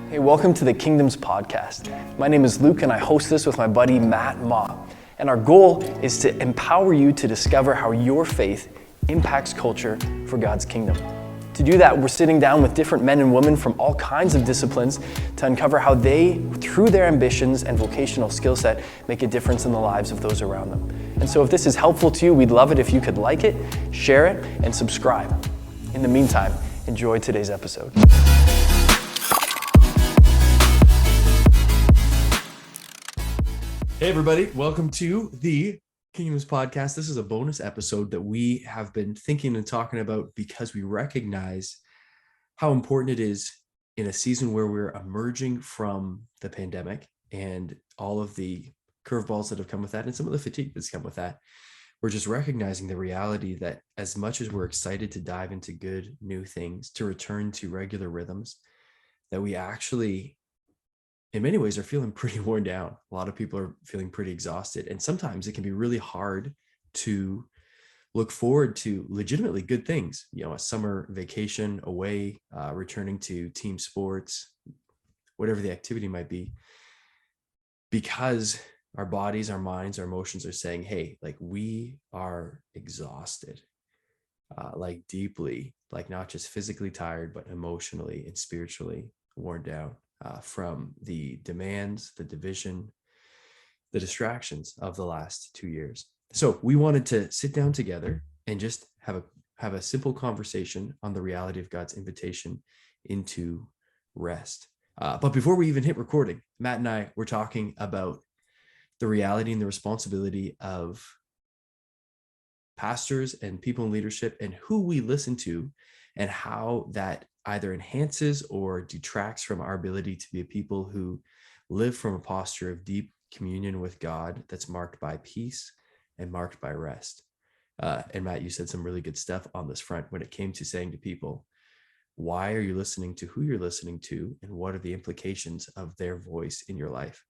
Hey, welcome to the Kingdoms Podcast. My name is Luke and I host this with my buddy Matt Ma. And our goal is to empower you to discover how your faith impacts culture for God's kingdom. To do that, we're sitting down with different men and women from all kinds of disciplines to uncover how they, through their ambitions and vocational skill set, make a difference in the lives of those around them. And so if this is helpful to you, we'd love it if you could like it, share it, and subscribe. In the meantime, enjoy today's episode. Hey everybody, welcome to the Kingdoms Podcast. This is a bonus episode that we have been thinking and talking about because we recognize how important it is in a season where we're emerging from the pandemic and all of the curveballs that have come with that and some of the fatigue that's come with that. We're just recognizing the reality that as much as we're excited to dive into good new things, to return to regular rhythms, that we actually in many ways are feeling pretty worn down. A lot of people are feeling pretty exhausted. And sometimes it can be really hard to look forward to legitimately good things, a summer vacation away, returning to team sports, whatever the activity might be, because our bodies, our minds, our emotions are saying, hey, like we are exhausted, like deeply, like not just physically tired, but emotionally and spiritually worn down. From the demands, the division, the distractions of the last 2 years. So we wanted to sit down together and just have a simple conversation on the reality of God's invitation into rest. But before we even hit recording, Matt and I were talking about the reality and the responsibility of pastors and people in leadership and who we listen to and how that either enhances or detracts from our ability to be a people who live from a posture of deep communion with God that's marked by peace and marked by rest. And Matt, you said some really good stuff on this front when it came to saying to people, why are you listening to who you're listening to and what are the implications of their voice in your life?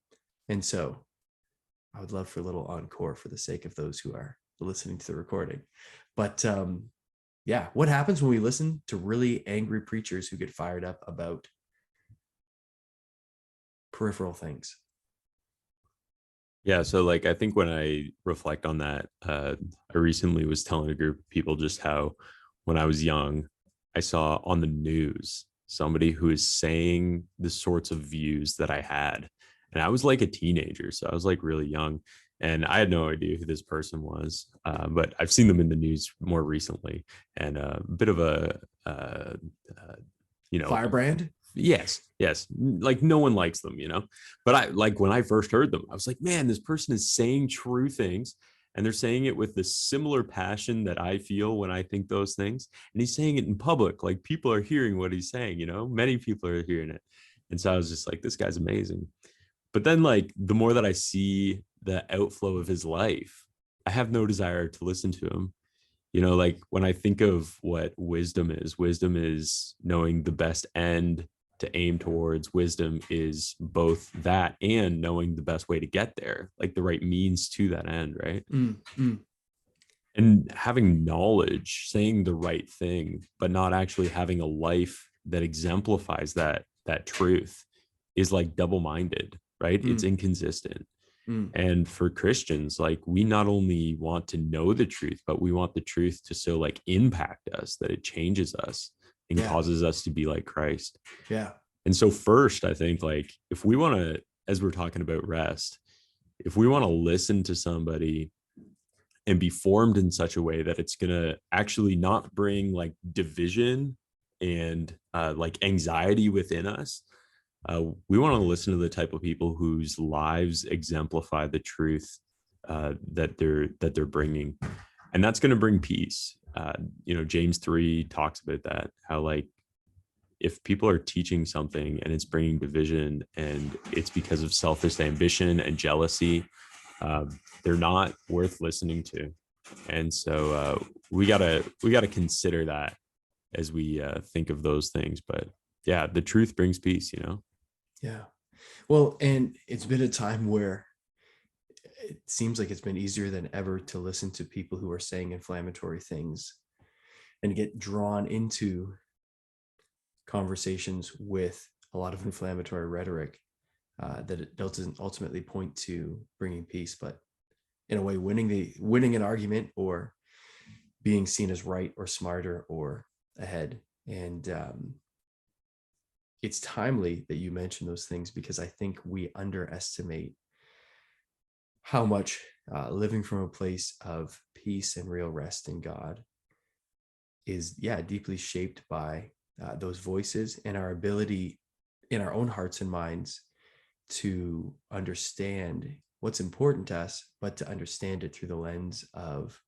And so I would love for a little encore for the sake of those who are listening to the recording. But yeah, what happens when we listen to really angry preachers who get fired up about peripheral things? Yeah, so I think when I reflect on that, I recently was telling a group of people just how when I was young, I saw on the news somebody who is saying the sorts of views that I had. And I was like a teenager, so I was like really young. And I had no idea who this person was, but I've seen them in the news more recently, and a bit of a, firebrand. Yes. Like no one likes them, But I when I first heard them, I was like, man, this person is saying true things, and they're saying it with the similar passion that I feel when I think those things. And he's saying it in public, like people are hearing what he's saying. Many people are hearing it, and so I was just like, this guy's amazing. But then the more that I see the outflow of his life, I have no desire to listen to him. When I think of what wisdom is knowing the best end to aim towards. Wisdom is both that and knowing the best way to get there, like the right means to that end, right? And having knowledge, saying the right thing, but not actually having a life that exemplifies that truth is like double-minded. Right? It's inconsistent. And for Christians, we not only want to know the truth, but we want the truth to so impact us that it changes us and causes us to be like Christ. Yeah. And so first, I think if we want to, as we're talking about rest, if we want to listen to somebody and be formed in such a way that it's going to actually not bring division and anxiety within us, we want to listen to the type of people whose lives exemplify the truth that they're bringing, and that's going to bring peace. James 3 talks about that, how if people are teaching something and it's bringing division and it's because of selfish ambition and jealousy, they're not worth listening to. And so we gotta consider that as we think of those things. But yeah, the truth brings peace, Yeah. Well, and it's been a time where it seems like it's been easier than ever to listen to people who are saying inflammatory things and get drawn into conversations with a lot of inflammatory rhetoric that it doesn't ultimately point to bringing peace, but in a way winning an argument or being seen as right or smarter or ahead. And it's timely that you mention those things, because I think we underestimate how much living from a place of peace and real rest in God is, deeply shaped by those voices and our ability in our own hearts and minds to understand what's important to us, but to understand it through the lens of,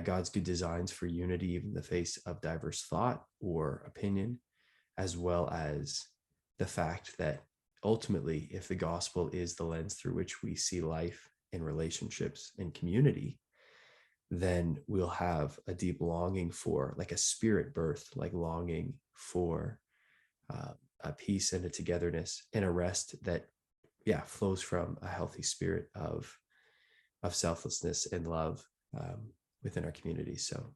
God's good designs for unity, even in the face of diverse thought or opinion, as well as the fact that ultimately, if the gospel is the lens through which we see life and relationships and community, then we'll have a deep longing for, like a spirit birth, like longing for a peace and a togetherness and a rest that, flows from a healthy spirit of selflessness and love within our community. So,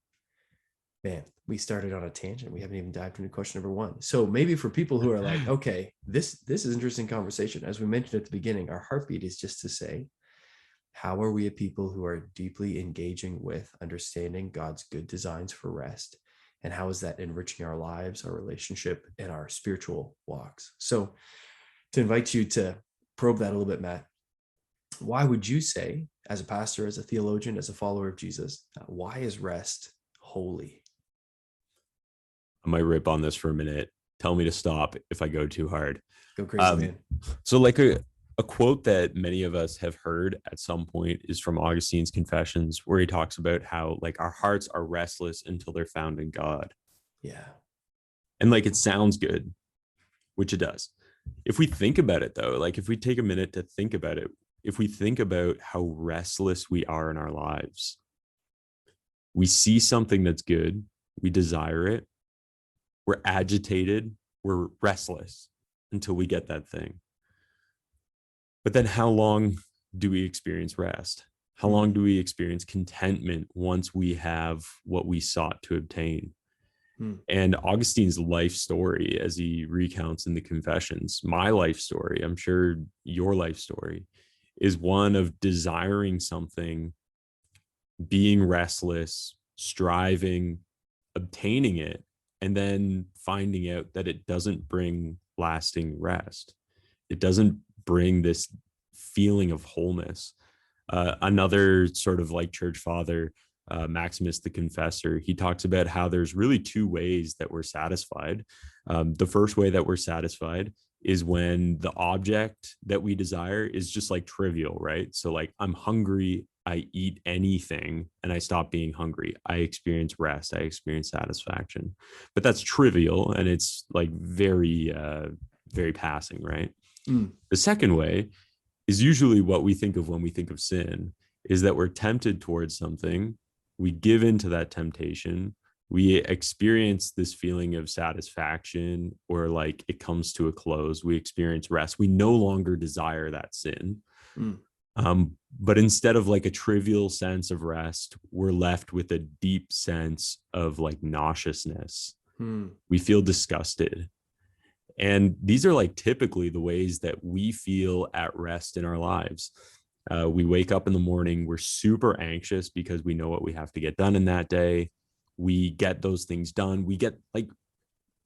man, we started on a tangent. We haven't even dived into question number 1. So maybe for people who are like, okay, this is an interesting conversation. As we mentioned at the beginning, our heartbeat is just to say, how are we a people who are deeply engaging with understanding God's good designs for rest? And how is that enriching our lives, our relationship, and our spiritual walks? So to invite you to probe that a little bit, Matt, why would you say, as a pastor, as a theologian, as a follower of Jesus, why is rest holy? I might rip on this for a minute. Tell me to stop if I go too hard. Go crazy, man. So like a quote that many of us have heard at some point is from Augustine's Confessions, where he talks about how like our hearts are restless until they're found in God. Yeah. And like it sounds good, which it does. If we think about it though, like if we take a minute to think about it, if we think about how restless we are in our lives, we see something that's good, we desire it, we're agitated, we're restless until we get that thing. But then how long do we experience rest? How long do we experience contentment once we have what we sought to obtain? And Augustine's life story, as he recounts in the Confessions, my life story, I'm sure your life story, is one of desiring something, being restless, striving, obtaining it, and then finding out that it doesn't bring lasting rest. It doesn't bring this feeling of wholeness. Another sort of like church father, Maximus the Confessor, he talks about how there's really 2 ways that we're satisfied. The first way that we're satisfied is when the object that we desire is just like trivial, right? So like I'm hungry, I eat anything and I stop being hungry. I experience rest, I experience satisfaction. But that's trivial and it's like very, very passing, right? The second way is usually what we think of when we think of sin, is that we're tempted towards something, we give into that temptation, we experience this feeling of satisfaction, or like it comes to a close, we experience rest, we no longer desire that sin. But instead of like a trivial sense of rest, we're left with a deep sense of like nauseousness. We feel disgusted. And these are like typically the ways that we feel at rest in our lives. We wake up in the morning, we're super anxious because we know what we have to get done in that day. We get those things done. We get like,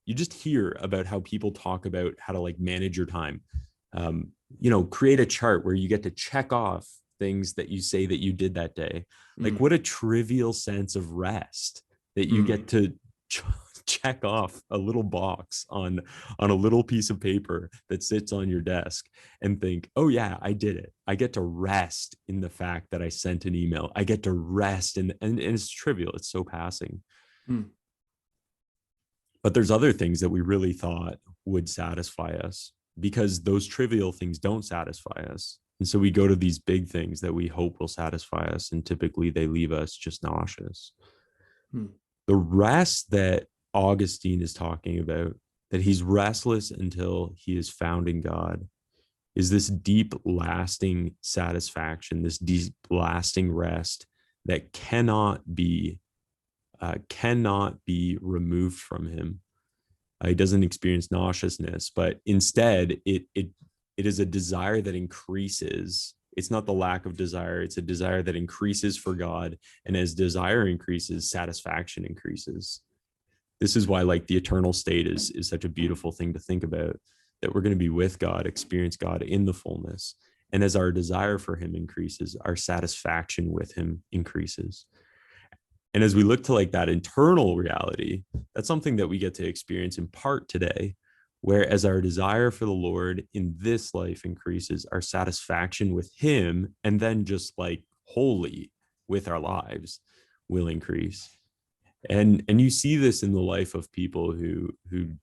you just hear about how people talk about how to like manage your time. Create a chart where you get to check off things that you say that you did that day. Like what a trivial sense of rest that you get to check off a little box on a little piece of paper that sits on your desk and think, oh yeah, I did it. I get to rest in the fact that I sent an email. I get to rest and it's trivial. It's so passing. But there's other things that we really thought would satisfy us, because those trivial things don't satisfy us. And so we go to these big things that we hope will satisfy us, and typically they leave us just nauseous. The rest that Augustine is talking about, that he's restless until he is found in God, is this deep, lasting satisfaction, this deep, lasting rest that cannot be removed from him. He doesn't experience nauseousness, but instead it is a desire that increases. It's not the lack of desire. It's a desire that increases for God. And as desire increases, satisfaction increases. This is why like the eternal state is such a beautiful thing to think about, that we're going to be with God, experience God in the fullness. And as our desire for him increases, our satisfaction with him increases. And as we look to like that internal reality, that's something that we get to experience in part today, where as our desire for the Lord in this life increases, our satisfaction with him, and then just like wholly with our lives, will increase. And you see this in the life of people who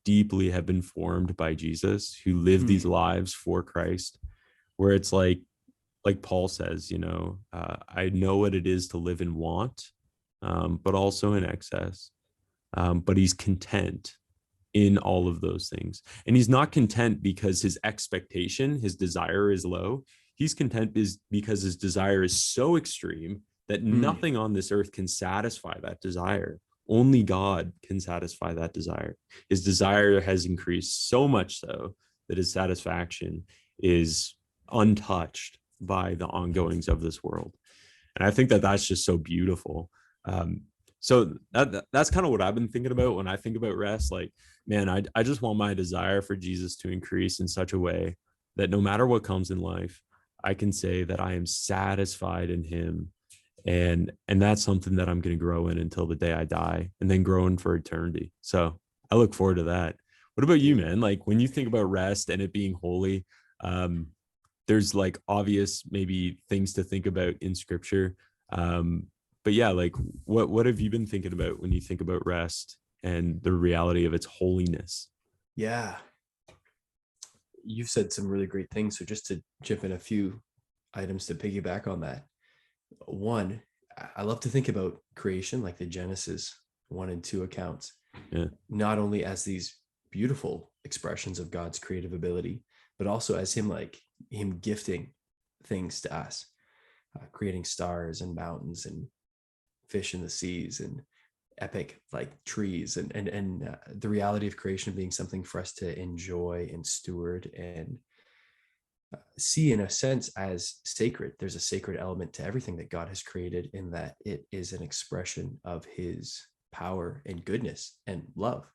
deeply have been formed by Jesus, who live these lives for Christ, where it's like Paul says, I know what it is to live in want, but also in excess. But he's content in all of those things. And he's not content because his expectation, his desire is low. He's content because his desire is so extreme that nothing on this earth can satisfy that desire. Only God can satisfy that desire. His desire has increased so much so that his satisfaction is untouched by the ongoings of this world. And I think that that's just so beautiful. So that's kind of what I've been thinking about when I think about rest. Like, man, I just want my desire for Jesus to increase in such a way that no matter what comes in life, I can say that I am satisfied in him. And that's something that I'm going to grow in until the day I die, and then grow in for eternity. So I look forward to that. What about you, man? Like when you think about rest and it being holy, there's like obvious maybe things to think about in scripture. But yeah, like what have you been thinking about when you think about rest and the reality of its holiness? Yeah. You've said some really great things. So just to chip in a few items to piggyback on that. One, I love to think about creation, like the Genesis 1 and 2 accounts, not only as these beautiful expressions of God's creative ability, but also as him gifting things to us, creating stars and mountains and fish in the seas and epic like trees and the reality of creation being something for us to enjoy and steward and see in a sense as sacred. There's a sacred element to everything that God has created, in that it is an expression of his power and goodness and love.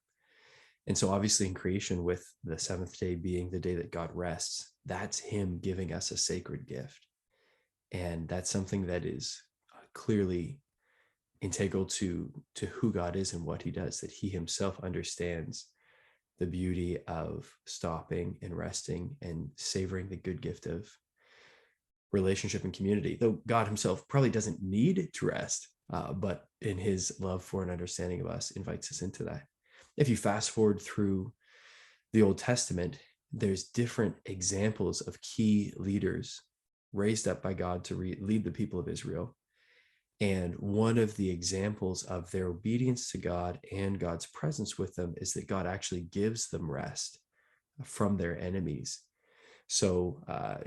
And so obviously in creation, with the seventh day being the day that God rests, that's him giving us a sacred gift. And that's something that is clearly integral to who God is and what he does, that he himself understands the beauty of stopping and resting and savoring the good gift of relationship and community. Though God himself probably doesn't need to rest, but in his love for and understanding of us invites us into that. If you fast forward through the Old Testament, there's different examples of key leaders raised up by God to lead the people of Israel. And one of the examples of their obedience to God and God's presence with them is that God actually gives them rest from their enemies. So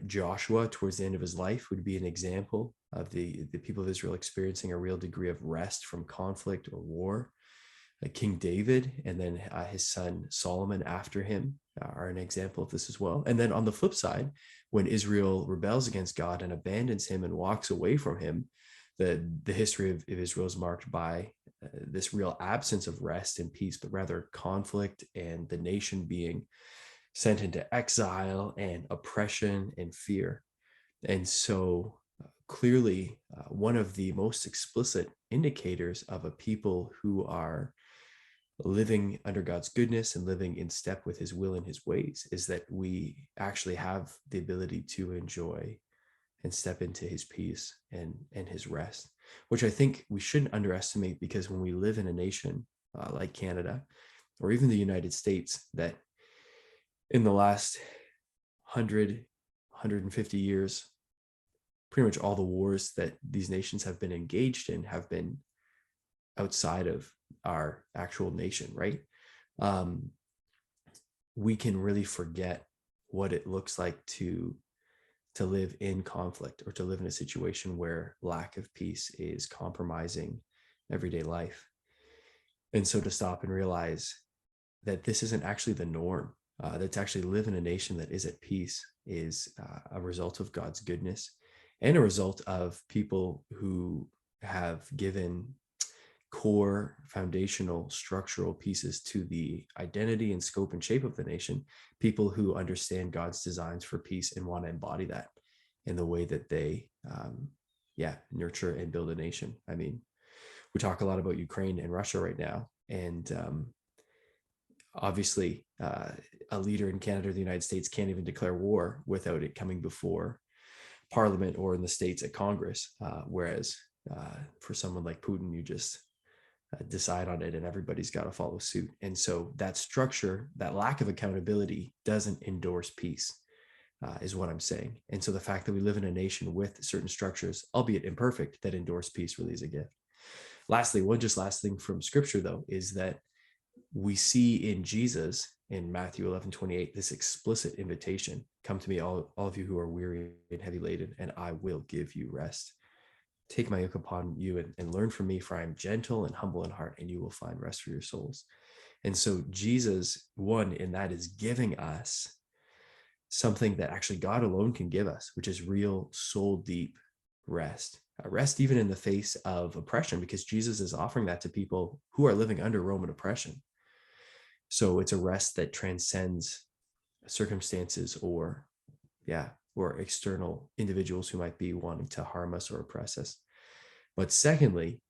Joshua, towards the end of his life, would be an example of the people of Israel experiencing a real degree of rest from conflict or war. King David and then his son Solomon after him are an example of this as well. And then on the flip side, when Israel rebels against God and abandons him and walks away from him, the history of Israel is marked by this real absence of rest and peace, but rather conflict and the nation being sent into exile and oppression and fear. And so clearly, one of the most explicit indicators of a people who are living under God's goodness and living in step with his will and his ways is that we actually have the ability to enjoy and step into his peace and his rest, which I think we shouldn't underestimate, because when we live in a nation like Canada or even the United States, that in the last 150 years, pretty much all the wars that these nations have been engaged in have been outside of our actual nation, right? We can really forget what it looks like to live in conflict or to live in a situation where lack of peace is compromising everyday life. And so to stop and realize that this isn't actually the norm. That to actually live in a nation that is at peace is a result of God's goodness and a result of people who have given core foundational structural pieces to the identity and scope and shape of the nation, people who understand God's designs for peace and want to embody that in the way that they nurture and build a nation. I mean, we talk a lot about Ukraine and Russia right now, and obviously a leader in Canada or the United States can't even declare war without it coming before Parliament, or in the States at Congress, whereas for someone like Putin, you just decide on it and everybody's got to follow suit. And so that structure, that lack of accountability, doesn't endorse peace, is what I'm saying. And so the fact that we live in a nation with certain structures, albeit imperfect, that endorse peace really is a gift. Lastly, last thing from scripture, though, is that we see in Jesus, in Matthew 11:28, this explicit invitation: come to me, all of you who are weary and heavy laden, and I will give you rest. Take my yoke upon you and learn from me, for I am gentle and humble in heart, and you will find rest for your souls. And so Jesus, one in that, is giving us something that actually God alone can give us, which is real soul deep rest. Rest even in the face of oppression, because Jesus is offering that to people who are living under Roman oppression. So it's a rest that transcends circumstances or external individuals who might be wanting to harm us or oppress us. But secondly,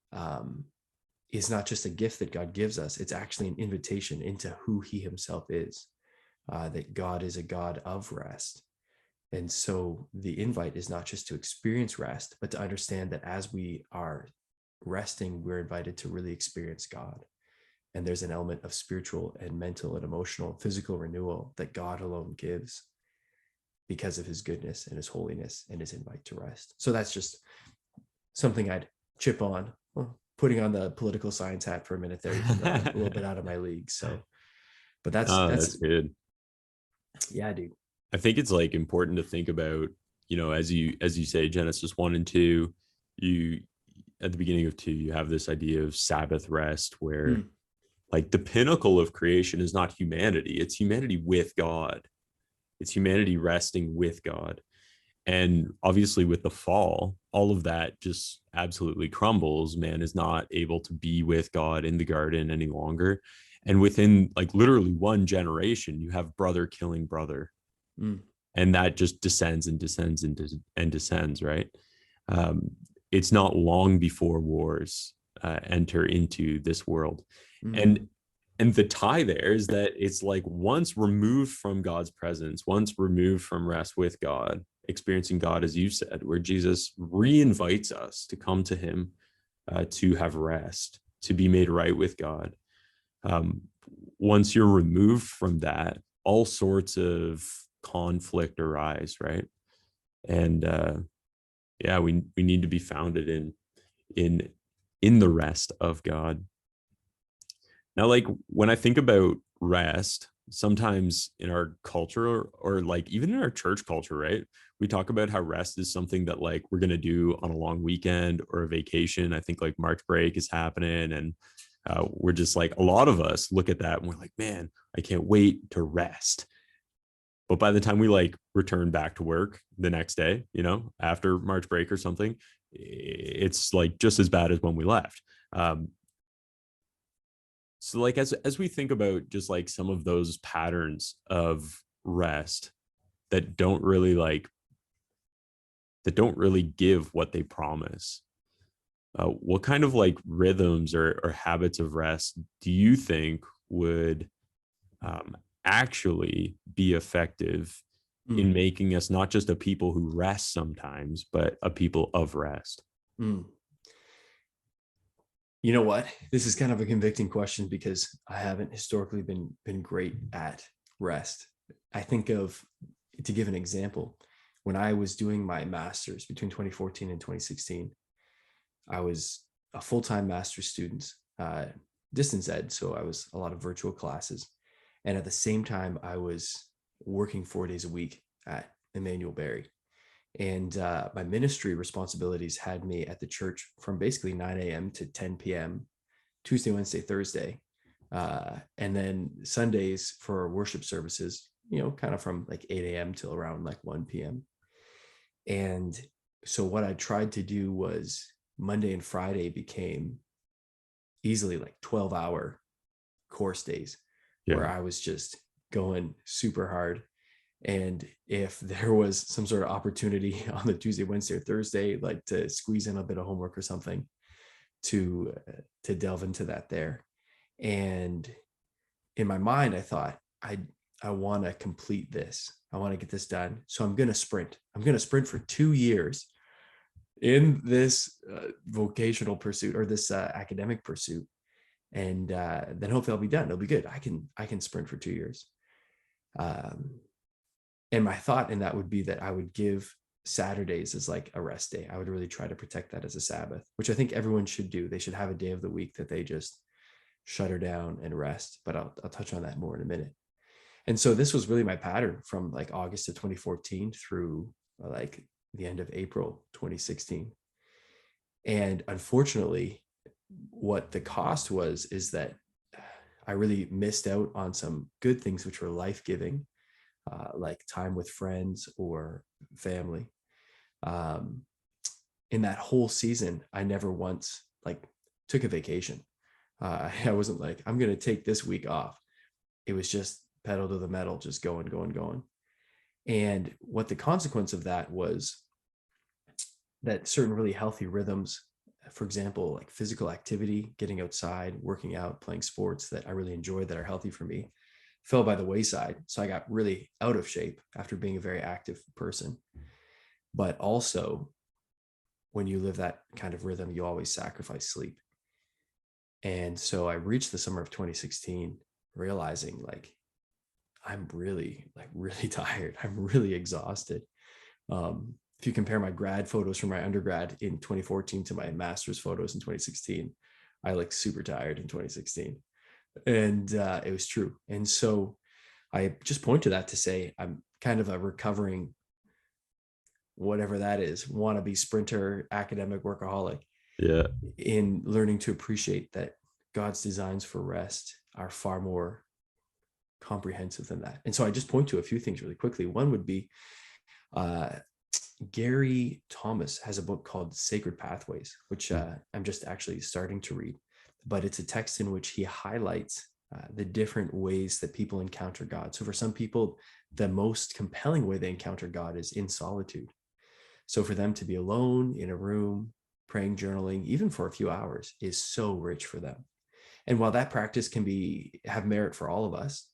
is not just a gift that God gives us, it's actually an invitation into who he himself is, that God is a God of rest. And so the invite is not just to experience rest, but to understand that as we are resting, we're invited to really experience God. And there's an element of spiritual and mental and emotional, physical renewal that God alone gives because of his goodness and his holiness and his invite to rest. So that's just something I'd chip on. Well, putting on the political science hat for a minute there, even though I'm a little bit out of my league. So, but that's good. Yeah, dude. I think it's like important to think about, as you say, Genesis 1 and 2, you at the beginning of 2, you have this idea of Sabbath rest where like the pinnacle of creation is not humanity, it's humanity with God. It's humanity resting with God. And obviously with the fall, all of that just absolutely crumbles. Man is not able to be with God in the garden any longer. And within like literally one generation, you have brother killing brother. And that just descends and descends and descends, right? It's not long before wars enter into this world. And the tie there is that it's like once removed from God's presence, once removed from rest with God, experiencing God, as you said, where Jesus re-invites us to come to him, to have rest, to be made right with God. Once you're removed from that, all sorts of conflict arise, right? And we need to be founded in the rest of God. Now, like when I think about rest, sometimes in our culture or like even in our church culture, right, we talk about how rest is something that like we're going to do on a long weekend or a vacation. I think like March break is happening, and we're just like, a lot of us look at that and we're like, man, I can't wait to rest. But by the time we like return back to work the next day, after March break or something, it's like just as bad as when we left. So like as we think about just like some of those patterns of rest that don't really give what they promise, what kind of like rhythms or habits of rest do you think would actually be effective in making us not just a people who rest sometimes, but a people of rest? You know what? This is kind of a convicting question because I haven't historically been great at rest. I think to give an example, when I was doing my master's between 2014 and 2016, I was a full-time master's student, distance ed. So I was a lot of virtual classes. And at the same time, I was working 4 days a week at Emmanuel Berry. And my ministry responsibilities had me at the church from basically 9 a.m. to 10 p.m. Tuesday, Wednesday, Thursday, And then Sundays for worship services, kind of from like 8 a.m. till around like 1 p.m. And so what I tried to do was Monday and Friday became easily like 12-hour course days where Yeah. I was just going super hard. And if there was some sort of opportunity on the Tuesday, Wednesday, or Thursday, like to squeeze in a bit of homework or something to delve into that there. And in my mind, I thought, I want to complete this. I want to get this done. So I'm going to sprint. I'm going to sprint for 2 years in this vocational pursuit or this academic pursuit. And then hopefully I'll be done. It'll be good. I can sprint for 2 years. And my thought in that would be that I would give Saturdays as like a rest day. I would really try to protect that as a Sabbath, which I think everyone should do. They should have a day of the week that they just shutter down and rest. But I'll touch on that more in a minute. And so this was really my pattern from like August of 2014 through like the end of April 2016. And unfortunately, what the cost was is that I really missed out on some good things which were life-giving, like time with friends or family. In that whole season, I never once like took a vacation. I wasn't like, I'm going to take this week off. It was just pedal to the metal, just going, going, going. And what the consequence of that was that certain really healthy rhythms, for example, like physical activity, getting outside, working out, playing sports that I really enjoy that are healthy for me, fell by the wayside. So I got really out of shape after being a very active person. But also, when you live that kind of rhythm, you always sacrifice sleep. And so I reached the summer of 2016 realizing like, I'm really tired. I'm really exhausted. If you compare my grad photos from my undergrad in 2014 to my master's photos in 2016, I look super tired in 2016. And it was true. And so I just point to that to say, I'm kind of a recovering, whatever that is, wannabe sprinter, academic workaholic, Yeah. in learning to appreciate that God's designs for rest are far more comprehensive than that. And so I just point to a few things really quickly. One would be Gary Thomas has a book called Sacred Pathways, which I'm just actually starting to read, but it's a text in which he highlights the different ways that people encounter God. So for some people, the most compelling way they encounter God is in solitude. So for them to be alone in a room, praying, journaling, even for a few hours, is so rich for them. And while that practice can have merit for all of us,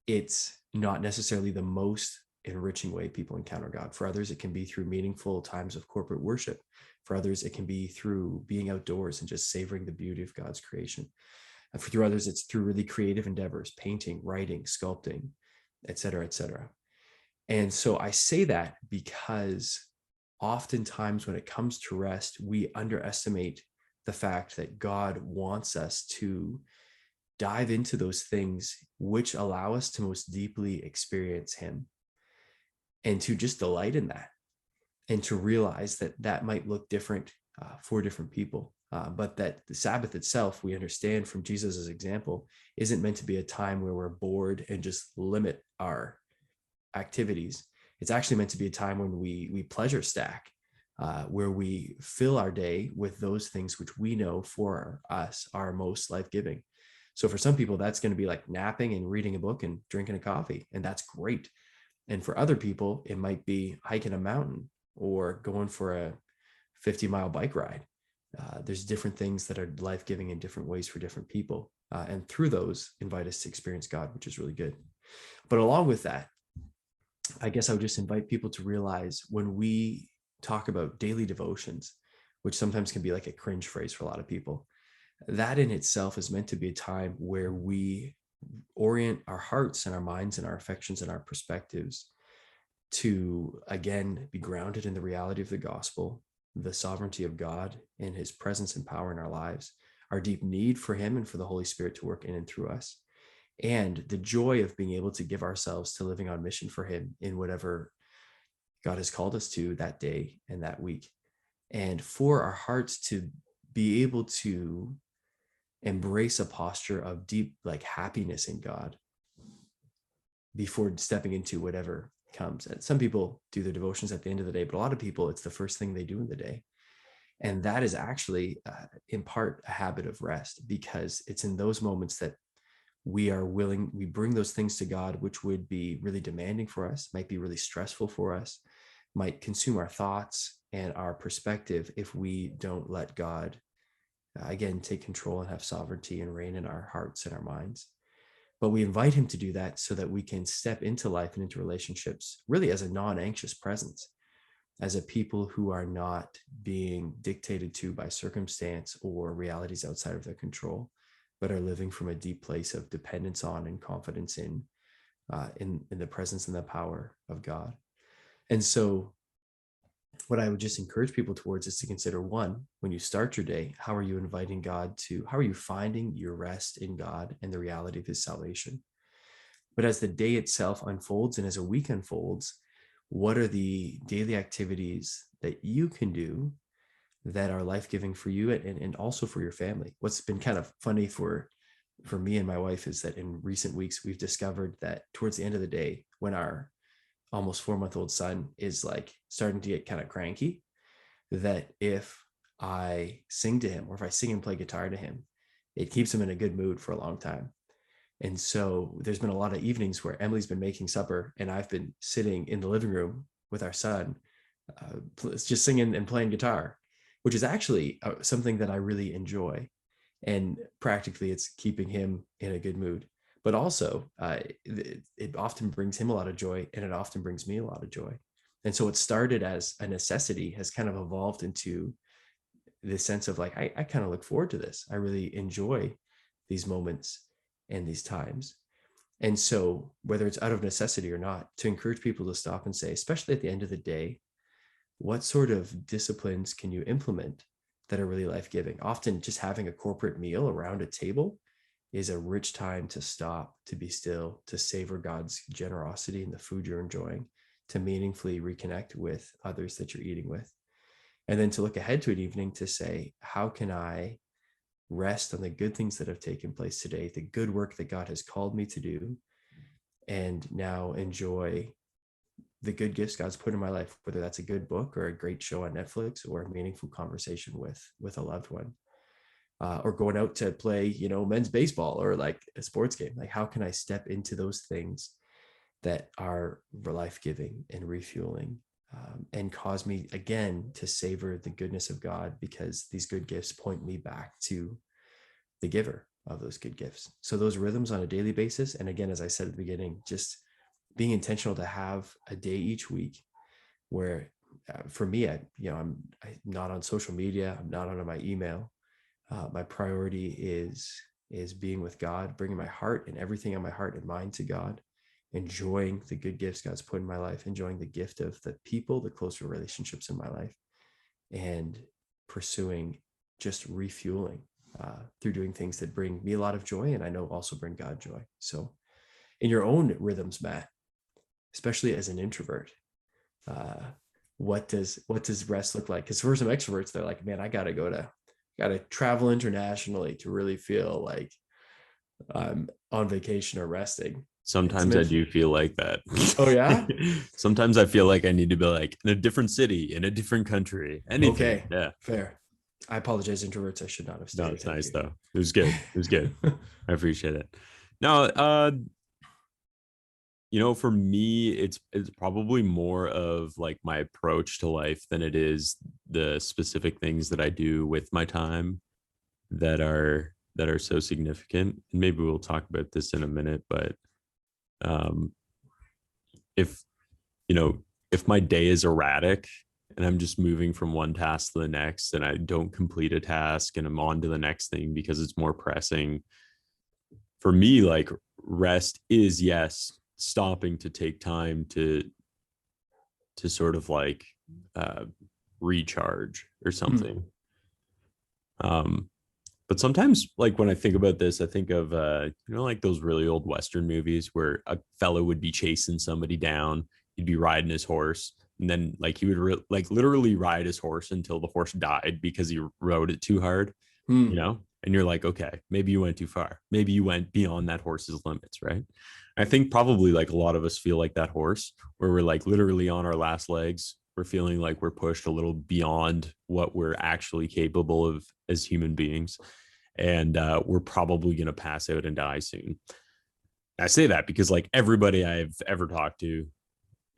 it's not necessarily the most enriching way people encounter God. For others, it can be through meaningful times of corporate worship. For others, it can be through being outdoors and just savoring the beauty of God's creation. And for others, it's through really creative endeavors, painting, writing, sculpting, et cetera, et cetera. And so I say that because oftentimes when it comes to rest, we underestimate the fact that God wants us to dive into those things which allow us to most deeply experience him, and to just delight in that, and to realize that that might look different for different people. But that the Sabbath itself, we understand from Jesus's example, isn't meant to be a time where we're bored and just limit our activities. It's actually meant to be a time when we pleasure stack, where we fill our day with those things which we know for us are most life-giving. So for some people, that's going to be like napping and reading a book and drinking a coffee, and that's great. And for other people, it might be hiking a mountain or going for a 50-mile bike ride. There's different things that are life-giving in different ways for different people. And through those, invite us to experience God, which is really good. But along with that, I guess I would just invite people to realize when we talk about daily devotions, which sometimes can be like a cringe phrase for a lot of people, that in itself is meant to be a time where we orient our hearts and our minds and our affections and our perspectives to, again, be grounded in the reality of the gospel, the sovereignty of God and his presence and power in our lives, our deep need for him and for the Holy Spirit to work in and through us, and the joy of being able to give ourselves to living on mission for him in whatever God has called us to that day and that week. And for our hearts to be able to embrace a posture of deep like happiness in God before stepping into whatever comes. And some people do their devotions at the end of the day, but a lot of people, it's the first thing they do in the day. And that is actually in part a habit of rest, because it's in those moments that we bring those things to God, which would be really demanding for us, might be really stressful for us, might consume our thoughts and our perspective if we don't let God, again, take control and have sovereignty and reign in our hearts and our minds. But we invite him to do that so that we can step into life and into relationships really as a non-anxious presence, as a people who are not being dictated to by circumstance or realities outside of their control, but are living from a deep place of dependence on and confidence in the presence and the power of God. And so what I would just encourage people towards is to consider, one, when you start your day, how are you finding your rest in God and the reality of his salvation? But as the day itself unfolds and as a week unfolds, what are the daily activities that you can do that are life-giving for you and also for your family? What's been kind of funny for me and my wife is that in recent weeks, we've discovered that towards the end of the day, when our almost 4-month-old son is like starting to get kind of cranky, that if I sing to him or if I sing and play guitar to him, it keeps him in a good mood for a long time. And so there's been a lot of evenings where Emily's been making supper and I've been sitting in the living room with our son, just singing and playing guitar, which is actually something that I really enjoy. And practically it's keeping him in a good mood. But also it often brings him a lot of joy, and it often brings me a lot of joy. And so what started as a necessity has kind of evolved into this sense of like, I kind of look forward to this. I really enjoy these moments and these times. And so whether it's out of necessity or not, to encourage people to stop and say, especially at the end of the day, what sort of disciplines can you implement that are really life-giving? Often just having a corporate meal around a table is a rich time to stop, to be still, to savor God's generosity in the food you're enjoying, to meaningfully reconnect with others that you're eating with. And then to look ahead to an evening to say, how can I rest on the good things that have taken place today, the good work that God has called me to do, and now enjoy the good gifts God's put in my life, whether that's a good book or a great show on Netflix or a meaningful conversation with a loved one. Or going out to play, men's baseball or like a sports game. Like, how can I step into those things that are life-giving and refueling, and cause me again to savor the goodness of God, because these good gifts point me back to the giver of those good gifts. So those rhythms on a daily basis. And again, as I said at the beginning, just being intentional to have a day each week where for me, I'm not on social media. I'm not on my email. My priority is being with God, bringing my heart and everything on my heart and mind to God, enjoying the good gifts God's put in my life, enjoying the gift of the people, the closer relationships in my life, and pursuing just refueling through doing things that bring me a lot of joy, and I know also bring God joy. So in your own rhythms, Matt, especially as an introvert, what does rest look like? Because for some extroverts, they're like, man, I got to travel internationally to really feel like I'm on vacation or resting. Sometimes I do feel like that. Oh yeah. Sometimes I feel like I need to be like in a different city, in a different country. Anything. Okay. Yeah. Fair. I apologize, introverts. I should not have stated. No, it's nice though. It was good. It was good. I appreciate it. Now, for me, it's probably more of like my approach to life than it is the specific things that I do with my time that are so significant. And maybe we'll talk about this in a minute, but if my day is erratic and I'm just moving from one task to the next and I don't complete a task and I'm on to the next thing because it's more pressing, for me, like rest is, yes, stopping to take time to sort of like recharge or something. But sometimes, like when I think about this, I think of like those really old Western movies where a fellow would be chasing somebody down, he'd be riding his horse, and then like he would like literally ride his horse until the horse died because he rode it too hard, and you're like, okay, maybe you went too far. Maybe you went beyond that horse's limits, right? I think probably like a lot of us feel like that horse, where we're like literally on our last legs. We're feeling like we're pushed a little beyond what we're actually capable of as human beings. And we're probably going to pass out and die soon. I say that because like everybody I've ever talked to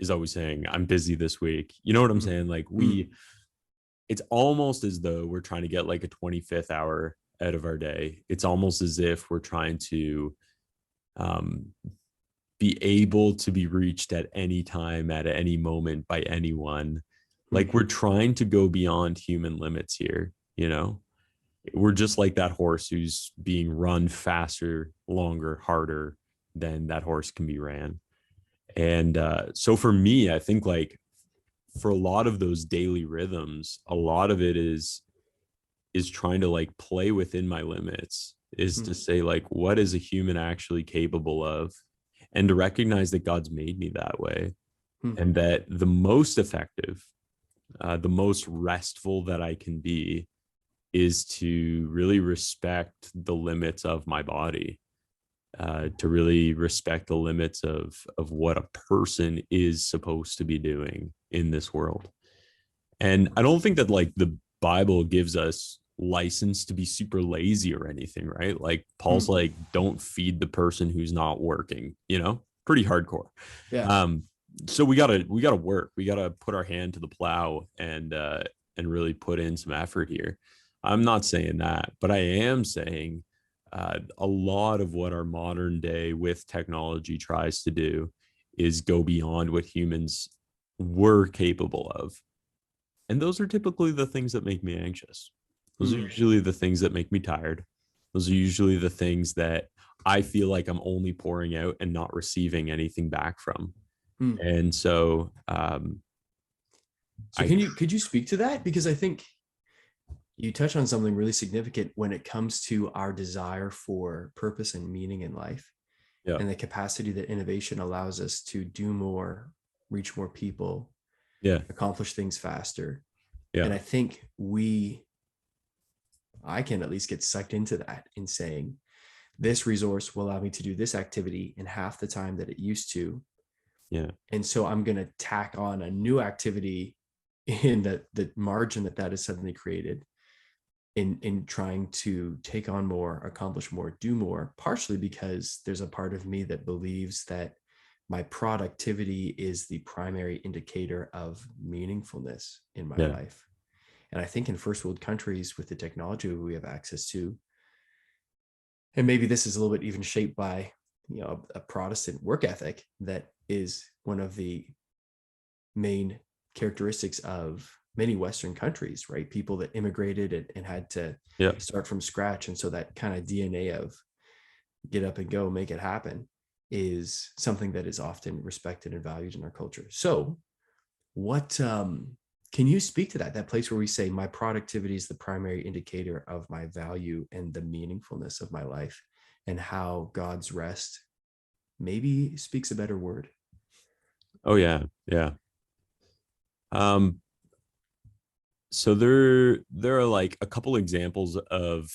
is always saying, I'm busy this week. You know what I'm saying? Like it's almost as though we're trying to get like a 25th hour out of our day. It's almost as if we're trying to be able to be reached at any time, at any moment by anyone. Like we're trying to go beyond human limits here, you know? We're just like that horse who's being run faster, longer, harder than that horse can be ran. And so for me, I think like for a lot of those daily rhythms, a lot of it is trying to like play within my limits, is to say like, what is a human actually capable of? And to recognize that God's made me that way, and that the most effective, the most restful that I can be is to really respect the limits of my body, to really respect the limits of what a person is supposed to be doing in this world. And I don't think that like the Bible gives us license to be super lazy or anything, right? Like Paul's like, don't feed the person who's not working, you know, pretty hardcore. Yeah. So we gotta work. We gotta put our hand to the plow and really put in some effort here. I'm not saying that, but I am saying a lot of what our modern day with technology tries to do is go beyond what humans were capable of. And those are typically the things that make me anxious. Those are usually the things that make me tired. Those are usually the things that I feel like I'm only pouring out and not receiving anything back from. And so, could you speak to that? Because I think you touch on something really significant when it comes to our desire for purpose and meaning in life, and the capacity that innovation allows us to do more, reach more people, accomplish things faster. And I think I can at least get sucked into that in saying, this resource will allow me to do this activity in half the time that it used to. Yeah. And so I'm going to tack on a new activity in the margin that is suddenly created in trying to take on more, accomplish more, do more, partially because there's a part of me that believes that my productivity is the primary indicator of meaningfulness in my life. And I think in first world countries with the technology we have access to, and maybe this is a little bit even shaped by, you know, a Protestant work ethic that is one of the main characteristics of many Western countries, right? People that immigrated and had to start from scratch. And so that kind of DNA of get up and go, make it happen, is something that is often respected and valued in our culture. So what, can you speak to that place where we say my productivity is the primary indicator of my value and the meaningfulness of my life, and how God's rest maybe speaks a better word? Oh yeah. Yeah. So there are like a couple examples of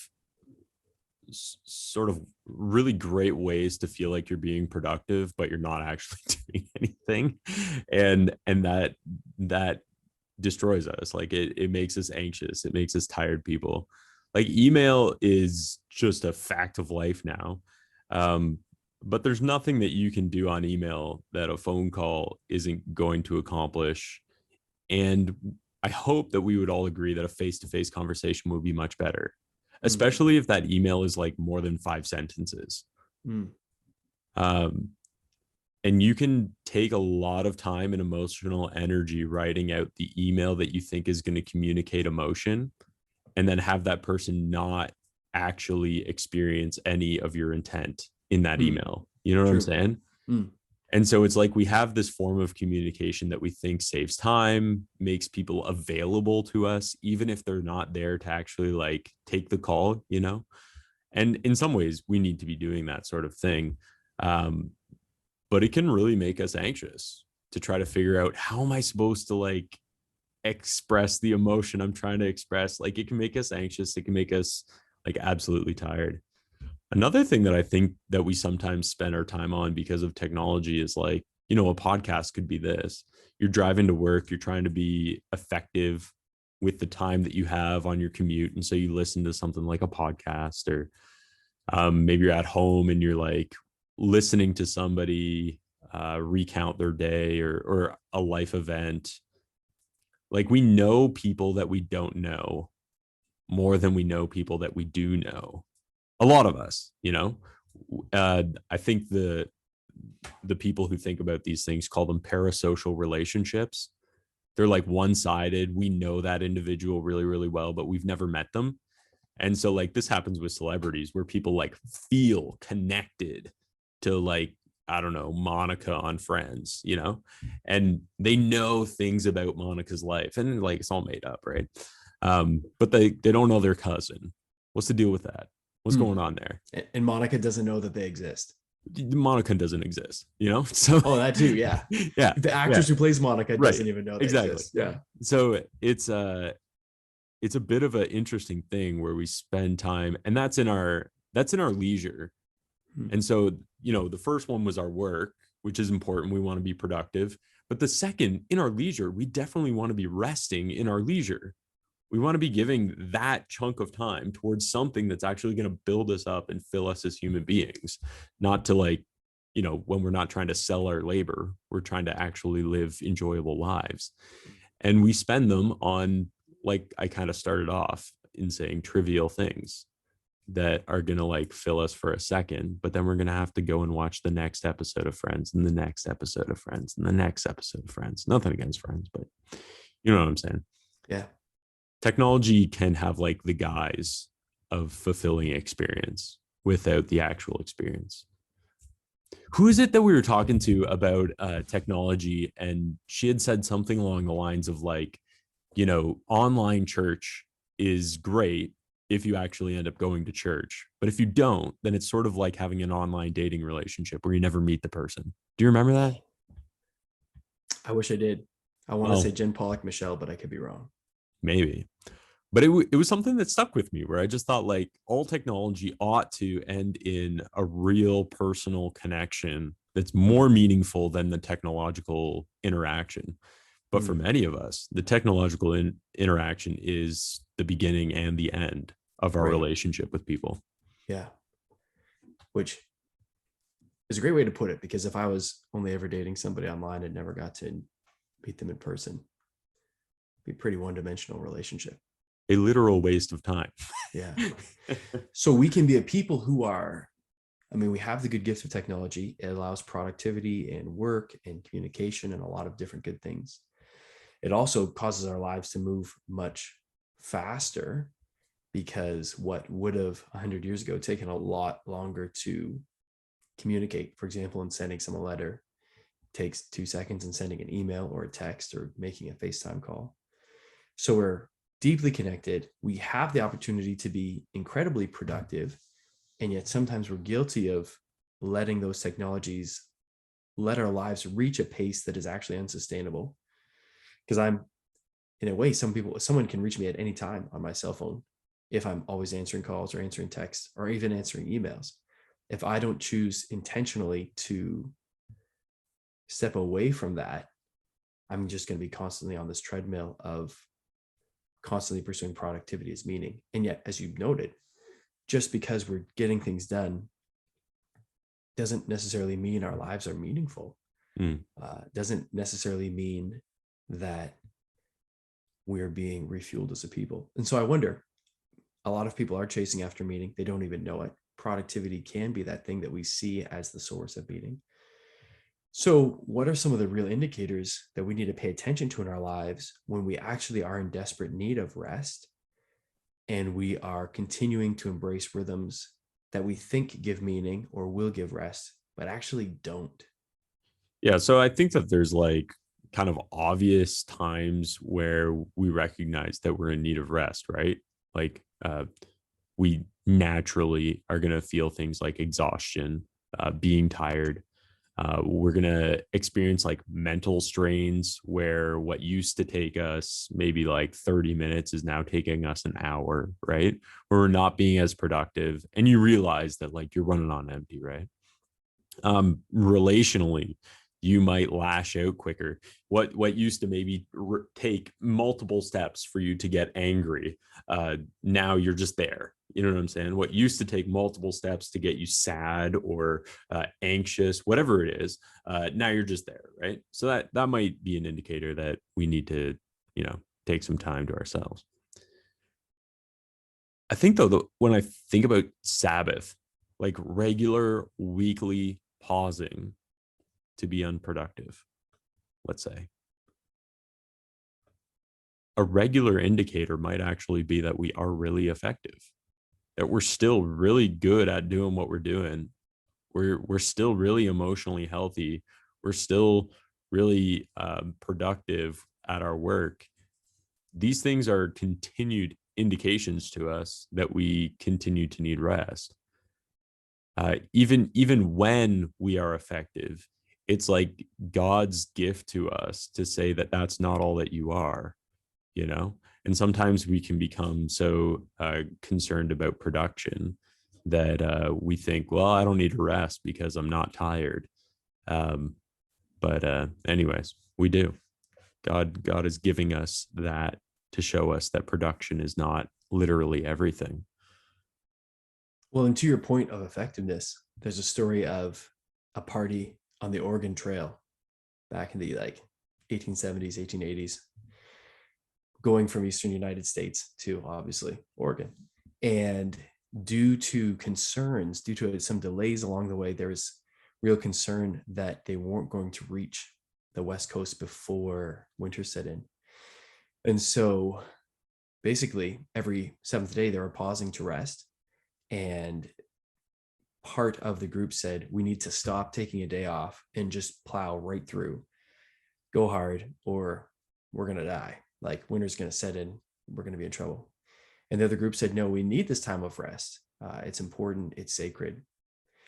sort of really great ways to feel like you're being productive, but you're not actually doing anything. And that destroys us. Like it makes us anxious. It makes us tired people. Like email is just a fact of life now. But there's nothing that you can do on email that a phone call isn't going to accomplish. And I hope that we would all agree that a face-to-face conversation would be much better, especially if that email is like more than 5 sentences. And you can take a lot of time and emotional energy writing out the email that you think is going to communicate emotion, and then have that person not actually experience any of your intent in that email. You know what I'm saying? And so it's like we have this form of communication that we think saves time, makes people available to us, even if they're not there to actually like take the call, you know? And in some ways, we need to be doing that sort of thing. But it can really make us anxious to try to figure out, how am I supposed to like express the emotion I'm trying to express? Like it can make us anxious. It can make us like absolutely tired. Another thing that I think that we sometimes spend our time on because of technology is like, a podcast could be this. You're driving to work, you're trying to be effective with the time that you have on your commute. And so you listen to something like a podcast, or maybe you're at home and you're like listening to somebody recount their day, or a life event. Like, we know people that we don't know more than we know people that we do know. A lot of us, I think the people who think about these things call them parasocial relationships. They're like one-sided. We know that individual really, really well, but we've never met them. And so like this happens with celebrities, where people like feel connected to, like, I don't know, Monica on Friends, and they know things about Monica's life, and like it's all made up, right? But they don't know their cousin. What's the deal with that? What's going on there? And Monica doesn't know that they exist. Monica doesn't exist, So that too, yeah. Yeah. The actress who plays Monica doesn't even know they exactly. exist. Yeah. So it's a bit of an interesting thing where we spend time, and that's in our leisure. And so, the first one was our work, which is important. We want to be productive. But the second, in our leisure, we definitely want to be resting in our leisure. We want to be giving that chunk of time towards something that's actually going to build us up and fill us as human beings, not to like, when we're not trying to sell our labor, we're trying to actually live enjoyable lives. And we spend them on, like I kind of started off in saying, trivial things that are going to like fill us for a second, but then we're going to have to go and watch the next episode of Friends, and the next episode of Friends, and the next episode of Friends. Nothing against Friends, but you know what I'm saying? Yeah. Technology can have like the guise of fulfilling experience without the actual experience. Who is it that we were talking to about technology? And she had said something along the lines of like, online church is great if you actually end up going to church. But if you don't, then it's sort of like having an online dating relationship where you never meet the person. Do you remember that? I wish I did. I want to say Jen Pollock Michelle, but I could be wrong. Maybe. But it was something that stuck with me, where I just thought like all technology ought to end in a real personal connection that's more meaningful than the technological interaction. But for many of us, the technological interaction is the beginning and the end of our relationship with people. Yeah. Which is a great way to put it, because if I was only ever dating somebody online and never got to meet them in person, it'd be a pretty one-dimensional relationship. A literal waste of time. Yeah. So we can be a people who are, we have the good gifts of technology. It allows productivity and work and communication and a lot of different good things. It also causes our lives to move much faster, because what would have 100 years ago taken a lot longer to communicate, for example, in sending someone a letter, takes 2 seconds in sending an email or a text or making a FaceTime call. So we're deeply connected. We have the opportunity to be incredibly productive. And yet sometimes we're guilty of letting those technologies let our lives reach a pace that is actually unsustainable. Because I'm, in a way, someone can reach me at any time on my cell phone if I'm always answering calls or answering texts or even answering emails. If I don't choose intentionally to step away from that, I'm just going to be constantly on this treadmill of constantly pursuing productivity as meaning. And yet, as you noted, just because we're getting things done doesn't necessarily mean our lives are meaningful. Doesn't necessarily mean that we're being refueled as a people. And so I wonder, a lot of people are chasing after meaning. They don't even know it. Productivity can be that thing that we see as the source of meaning. So what are some of the real indicators that we need to pay attention to in our lives when we actually are in desperate need of rest, and we are continuing to embrace rhythms that we think give meaning or will give rest, but actually don't? Yeah. So I think that there's like kind of obvious times where we recognize that we're in need of rest, right? Like we naturally are going to feel things like exhaustion, being tired. We're going to experience like mental strains where what used to take us maybe like 30 minutes is now taking us an hour, right? Where we're not being as productive. And you realize that like you're running on empty, right? Relationally, you might lash out quicker. What used to maybe take multiple steps for you to get angry, now you're just there. You know what I'm saying? What used to take multiple steps to get you sad or anxious, whatever it is, now you're just there, right? So that might be an indicator that we need to, take some time to ourselves. I think though, when I think about Sabbath, like regular weekly pausing to be unproductive, let's say, a regular indicator might actually be that we are really effective, that we're still really good at doing what we're doing. We're still really emotionally healthy. We're still really productive at our work. These things are continued indications to us that we continue to need rest. Even when we are effective, it's like God's gift to us to say that that's not all that you are, and sometimes we can become so concerned about production that we think, well, I don't need to rest because I'm not tired. But anyways, we do. God is giving us that to show us that production is not literally everything. Well, and to your point of effectiveness, there's a story of a party on the Oregon Trail back in the 1870s, 1880s, going from Eastern United States to obviously Oregon. And due to some delays along the way, there was real concern that they weren't going to reach the West Coast before winter set in. And so basically every seventh day they were pausing to rest. And part of the group said, we need to stop taking a day off and just plow right through, go hard, or we're going to die. Like winter's going to set in, we're going to be in trouble. And the other group said, no, we need this time of rest. It's important, it's sacred.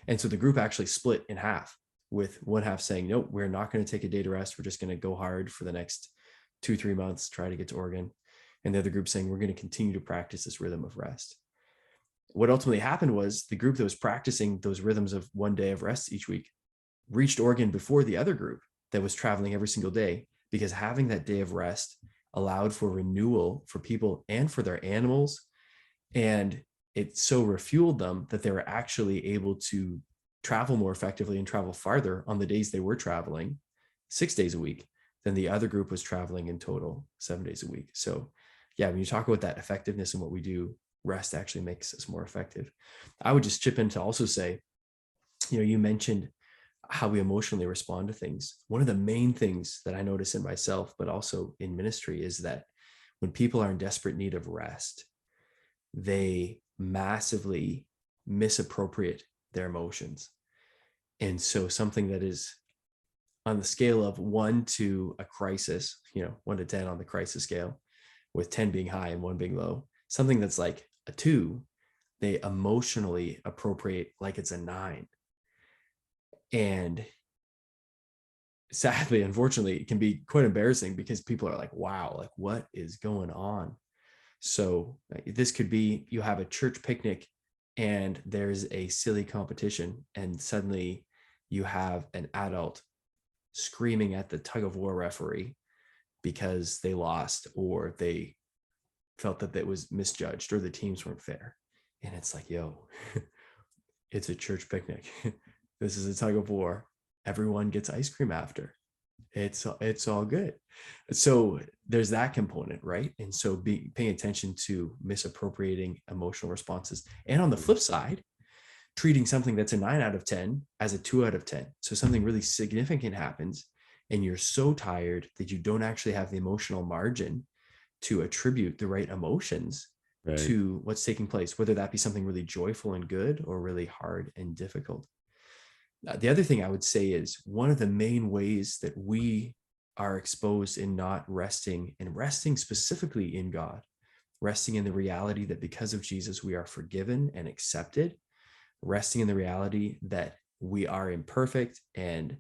And so the group actually split in half, with one half saying, nope, we're not going to take a day to rest. We're just going to go hard for the next 2-3 months, try to get to Oregon. And the other group saying, we're going to continue to practice this rhythm of rest. What ultimately happened was the group that was practicing those rhythms of one day of rest each week reached Oregon before the other group that was traveling every single day, because having that day of rest allowed for renewal for people and for their animals. And it so refueled them that they were actually able to travel more effectively and travel farther on the days they were traveling 6 days a week than the other group was traveling in total 7 days a week. So yeah, when you talk about that effectiveness and what we do, rest actually makes us more effective. I would just chip in to also say, you mentioned how we emotionally respond to things. One of the main things that I notice in myself, but also in ministry, is that when people are in desperate need of rest, they massively misappropriate their emotions. And so something that is on the scale of 1 to a crisis, 1 to 10 on the crisis scale, with 10 being high and 1 being low, something that's like a 2, they emotionally appropriate like it's a 9. And sadly, unfortunately, it can be quite embarrassing because people are like, wow, like what is going on? So this could be, you have a church picnic and there's a silly competition, and suddenly you have an adult screaming at the tug of war referee because they lost, or they felt that it was misjudged, or the teams weren't fair. And it's like, yo, it's a church picnic. This is a tug of war. Everyone gets ice cream after. It's all good. So there's that component, right? And so paying attention to misappropriating emotional responses. And on the flip side, treating something that's a 9 out of 10 as a 2 out of 10. So something really significant happens and you're so tired that you don't actually have the emotional margin to attribute the right emotions to what's taking place, whether that be something really joyful and good or really hard and difficult. The other thing I would say is, one of the main ways that we are exposed in not resting, and resting specifically in God, resting in the reality that because of Jesus, we are forgiven and accepted, resting in the reality that we are imperfect and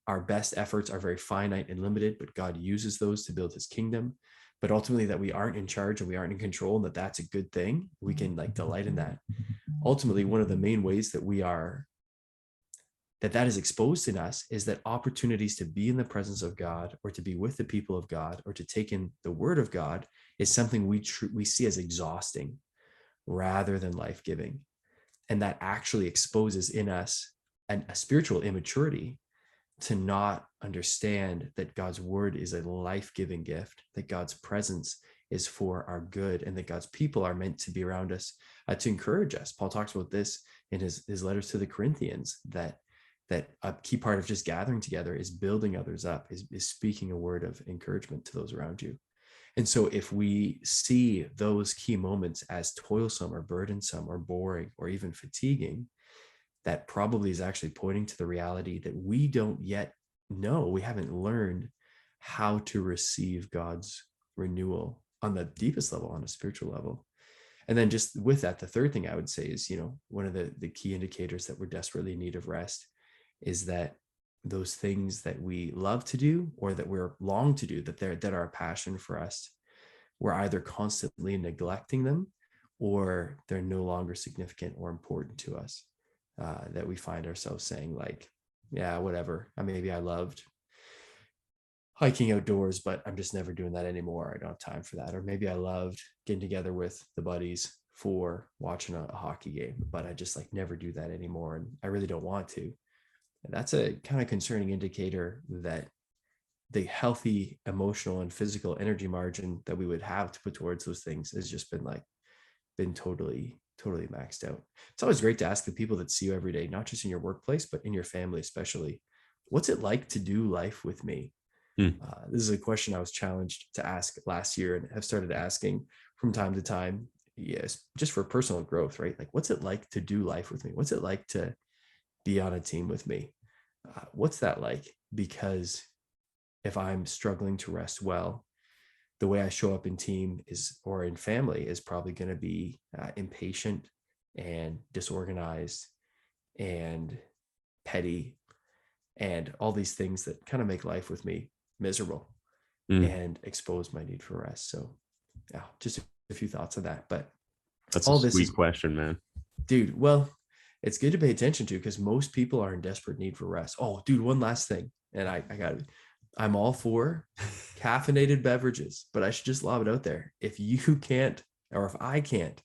our best efforts are very finite and limited, but God uses those to build his kingdom. But ultimately that we aren't in charge and we aren't in control, and that that's a good thing. We can like delight in that. Ultimately, one of the main ways that we are, that is exposed in us, is that opportunities to be in the presence of God, or to be with the people of God, or to take in the word of God is something we see as exhausting rather than life-giving. And that actually exposes in us a spiritual immaturity to not understand that God's word is a life-giving gift, that God's presence is for our good, and that God's people are meant to be around us to encourage us. Paul talks about this in his letters to the Corinthians, that a key part of just gathering together is building others up, is speaking a word of encouragement to those around you. And so if we see those key moments as toilsome or burdensome or boring or even fatiguing, that probably is actually pointing to the reality that we don't yet know. We haven't learned how to receive God's renewal on the deepest level, on a spiritual level. And then just with that, the third thing I would say is, one of the key indicators that we're desperately in need of rest is that those things that we love to do, or that we're long to do, that are a passion for us, we're either constantly neglecting them, or they're no longer significant or important to us. That we find ourselves saying like, yeah, whatever. Maybe I loved hiking outdoors, but I'm just never doing that anymore. I don't have time for that. Or maybe I loved getting together with the buddies for watching a hockey game, but I just like never do that anymore. And I really don't want to. And that's a kind of concerning indicator that the healthy emotional and physical energy margin that we would have to put towards those things has just been totally maxed out. It's always great to ask the people that see you every day, not just in your workplace, but in your family, especially, what's it like to do life with me? This is a question I was challenged to ask last year, and have started asking from time to time. Yes, just for personal growth, right? Like, what's it like to do life with me? What's it like to be on a team with me? What's that like? Because if I'm struggling to rest well, the way I show up in team or in family is probably going to be impatient and disorganized and petty and all these things that kind of make life with me miserable and expose my need for rest. So yeah, just a few thoughts on that. But that's all a this sweet question, man. Dude, well, it's good to pay attention to, because most people are in desperate need for rest. Oh, dude, one last thing. And I'm all for caffeinated beverages, but I should just lob it out there. If you can't, or if I can't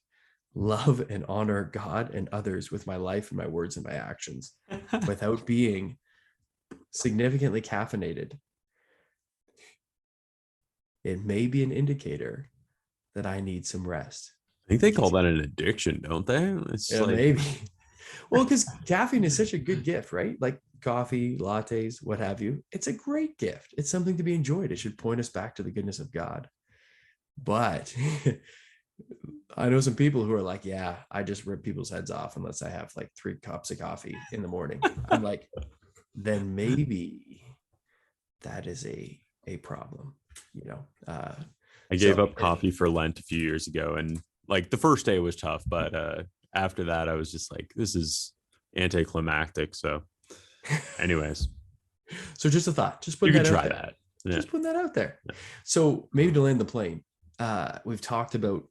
love and honor God and others with my life and my words and my actions without being significantly caffeinated, it may be an indicator that I need some rest. I think they call that an addiction, don't they? It's Yeah, like, maybe. Well, because caffeine is such a good gift, right? Like coffee, lattes, what have you. It's a great gift. It's something to be enjoyed. It should point us back to the goodness of God. But I know some people who are like, yeah, I just rip people's heads off unless I have like 3 cups of coffee in the morning. I'm like, then maybe that is a problem, I gave up coffee for Lent a few years ago, and like the first day was tough, but after that I was just like, this is anticlimactic. So anyways, so just a thought, just you putting could that out try there. that. Yeah. Just putting that out there. Yeah. So maybe to land the plane, we've talked about,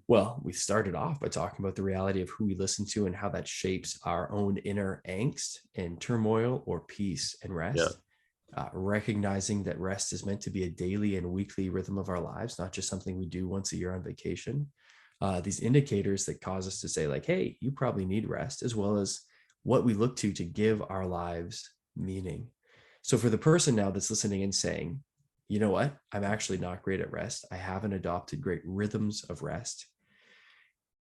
well, we started off by talking about the reality of who we listen to and how that shapes our own inner angst and turmoil, or peace and rest. Yeah. Recognizing that rest is meant to be a daily and weekly rhythm of our lives, not just something we do once a year on vacation. These indicators that cause us to say like, hey, you probably need rest, as well as what we look to give our lives meaning. So for the person now that's listening and saying, you know what, I'm actually not great at rest. I haven't adopted great rhythms of rest.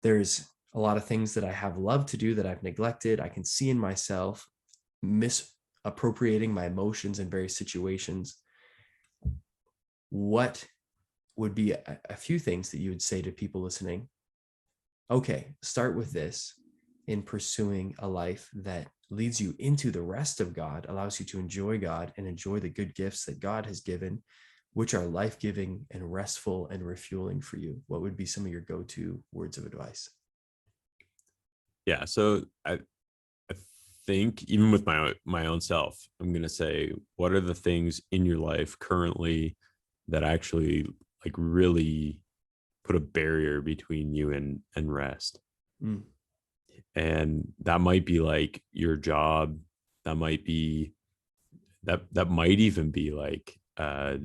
There's a lot of things that I have loved to do that I've neglected. I can see in myself misappropriating my emotions in various situations. What would be a few things that you would say to people listening? Okay, start with this. In pursuing a life that leads you into the rest of God, allows you to enjoy God and enjoy the good gifts that God has given, which are life-giving and restful and refueling for you. What would be some of your go-to words of advice? Yeah. So I think, even with my own self, I'm going to say, what are the things in your life currently that actually like really put a barrier between you and rest? Mm. And that might be like your job. That might be that might even be like a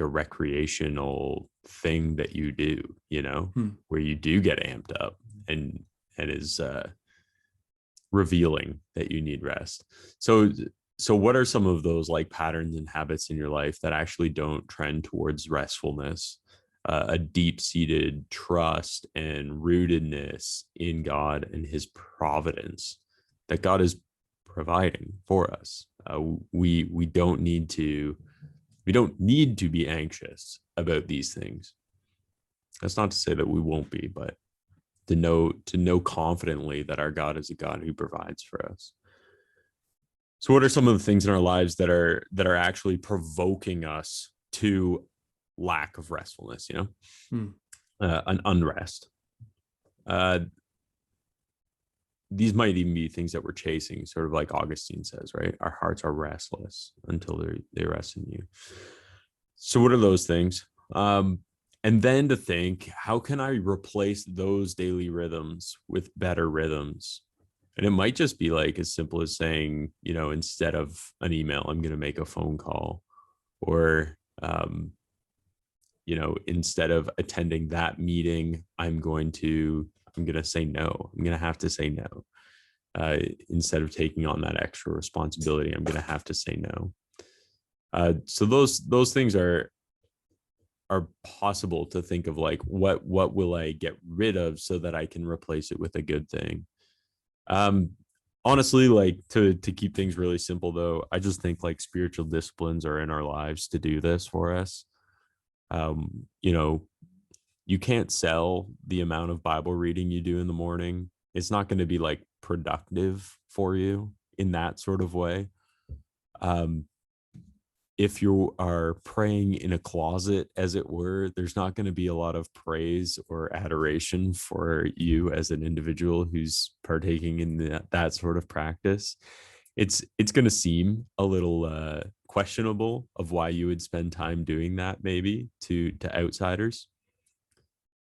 recreational thing that you do, Hmm. where you do get amped up and is revealing that you need rest. So what are some of those like patterns and habits in your life that actually don't trend towards restfulness, a deep-seated trust and rootedness in God and his providence that God is providing for us? We don't need to be anxious about these things. That's not to say that we won't be, but to know confidently that our God is a God who provides for us. So what are some of the things in our lives that are actually provoking us to lack of restfulness, Hmm. an unrest? These might even be things that we're chasing, sort of like Augustine says, right? Our hearts are restless until they rest in you. So what are those things? And then to think, how can I replace those daily rhythms with better rhythms? And it might just be like as simple as saying, instead of an email, I'm going to make a phone call, or, instead of attending that meeting, I'm going to say no. I'm going to have to say no. Instead of taking on that extra responsibility, I'm going to have to say no. So those things are possible to think of, like what will I get rid of so that I can replace it with a good thing. Honestly, like to keep things really simple though, I just think like spiritual disciplines are in our lives to do this for us. You can't sell the amount of Bible reading you do in the morning. It's not going to be like productive for you in that sort of way. um if you are praying in a closet, as it were, there's not going to be a lot of praise or adoration for you as an individual who's partaking in that sort of practice. It's going to seem a little questionable of why you would spend time doing that, maybe to outsiders.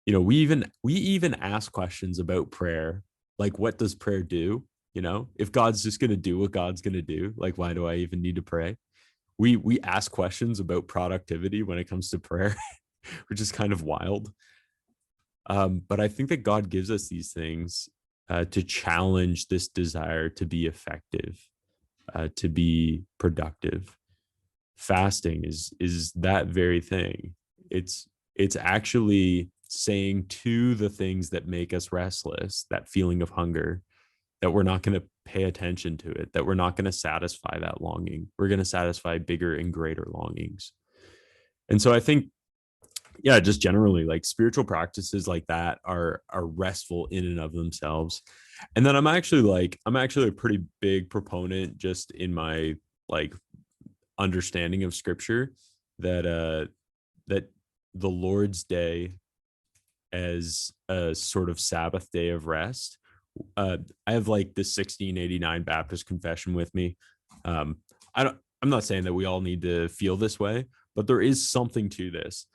We even ask questions about prayer, like what does prayer do? If God's just going to do what God's going to do, like why do I even need to pray? We ask questions about productivity when it comes to prayer, which is kind of wild. But I think that God gives us these things to challenge this desire to be effective, to be productive. Fasting is that very thing. It's actually saying to the things that make us restless, that feeling of hunger, that we're not going to pay attention to it, that we're not going to satisfy that longing. We're going to satisfy bigger and greater longings. And so I think, yeah, just generally like spiritual practices like that are restful in and of themselves. And then I'm actually a pretty big proponent, just in my like understanding of scripture, that the Lord's Day as a sort of Sabbath day of rest. I have like the 1689 Baptist confession with me. I'm not saying that we all need to feel this way, but there is something to this.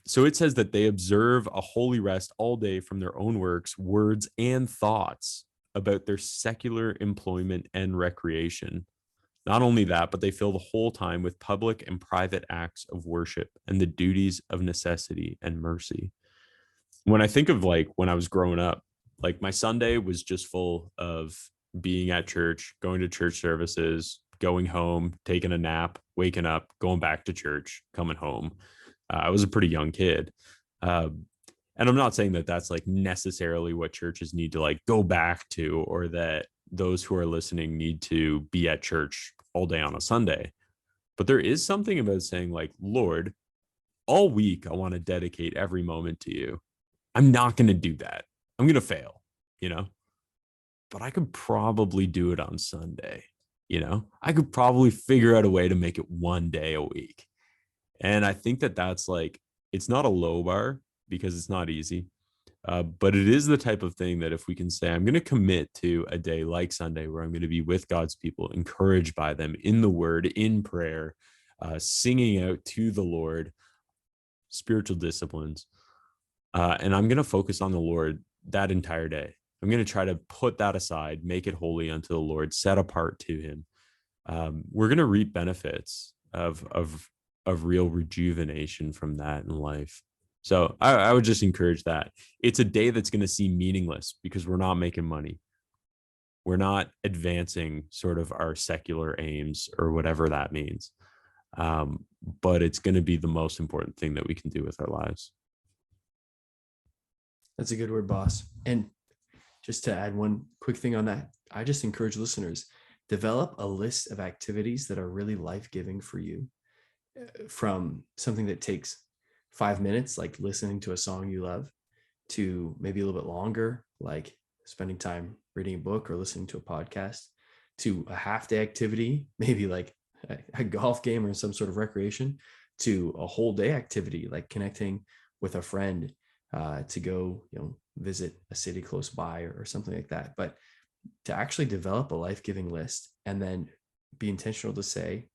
So it says that they observe a holy rest all day from their own works, words, and thoughts about their secular employment and recreation. Not only that, but they fill the whole time with public and private acts of worship and the duties of necessity and mercy. When I think of like when I was growing up, like my Sunday was just full of being at church, going to church services, going home, taking a nap, waking up, going back to church, coming home. I was a pretty young kid. And I'm not saying that that's like necessarily what churches need to like go back to, or that those who are listening need to be at church all day on a Sunday. But there is something about saying like, Lord, all week I want to dedicate every moment to you. I'm not going to do that. I'm going to fail, but I could probably do it on Sunday. I could probably figure out a way to make it one day a week. And I think that that's like, it's not a low bar because it's not easy. But it is the type of thing that if we can say, I'm going to commit to a day like Sunday where I'm going to be with God's people, encouraged by them in the word, in prayer, singing out to the Lord, spiritual disciplines. And I'm going to focus on the Lord that entire day. I'm going to try to put that aside, make it holy unto the Lord, set apart to him. We're going to reap benefits of real rejuvenation from that in life. So I would just encourage that. It's a day that's going to seem meaningless because we're not making money. We're not advancing sort of our secular aims or whatever that means. But it's going to be the most important thing that we can do with our lives. That's a good word, boss. And just to add one quick thing on that, I just encourage listeners, develop a list of activities that are really life-giving for you, from something that takes 5 minutes, like listening to a song you love, to maybe a little bit longer, like spending time reading a book or listening to a podcast, to a half-day activity, maybe like a golf game or some sort of recreation, to a whole day activity, like connecting with a friend to go, visit a city close by or something like that. But to actually develop a life-giving list and then be intentional to say,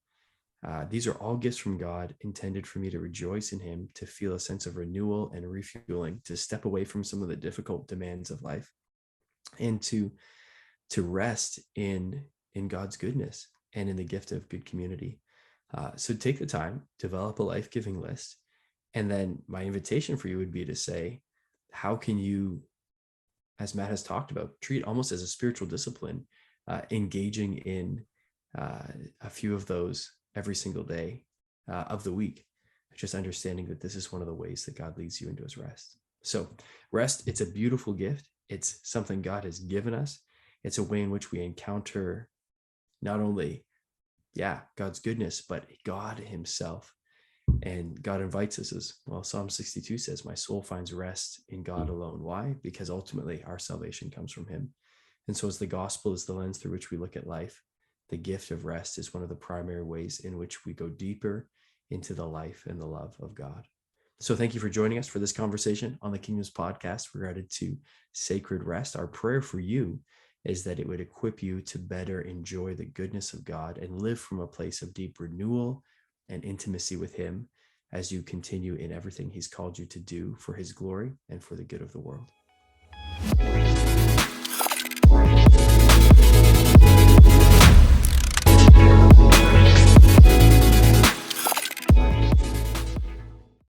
these are all gifts from God intended for me to rejoice in him, to feel a sense of renewal and refueling, to step away from some of the difficult demands of life, and to rest in God's goodness and in the gift of good community. So take the time, develop a life-giving list. And then my invitation for you would be to say, how can you, as Matt has talked about, treat almost as a spiritual discipline, engaging in a few of those every single day of the week, just understanding that this is one of the ways that God leads you into his rest. So rest, it's a beautiful gift. It's something God has given us. It's a way in which we encounter not only, God's goodness, but God himself. And God invites us, as well, Psalm 62 says, my soul finds rest in God alone. Why? Because ultimately our salvation comes from him. And so as the gospel is the lens through which we look at life, the gift of rest is one of the primary ways in which we go deeper into the life and the love of God. So thank you for joining us for this conversation on the Kingdoms podcast related to sacred rest. Our prayer for you is that it would equip you to better enjoy the goodness of God and live from a place of deep renewal and intimacy with him as you continue in everything he's called you to do for his glory and for the good of the world.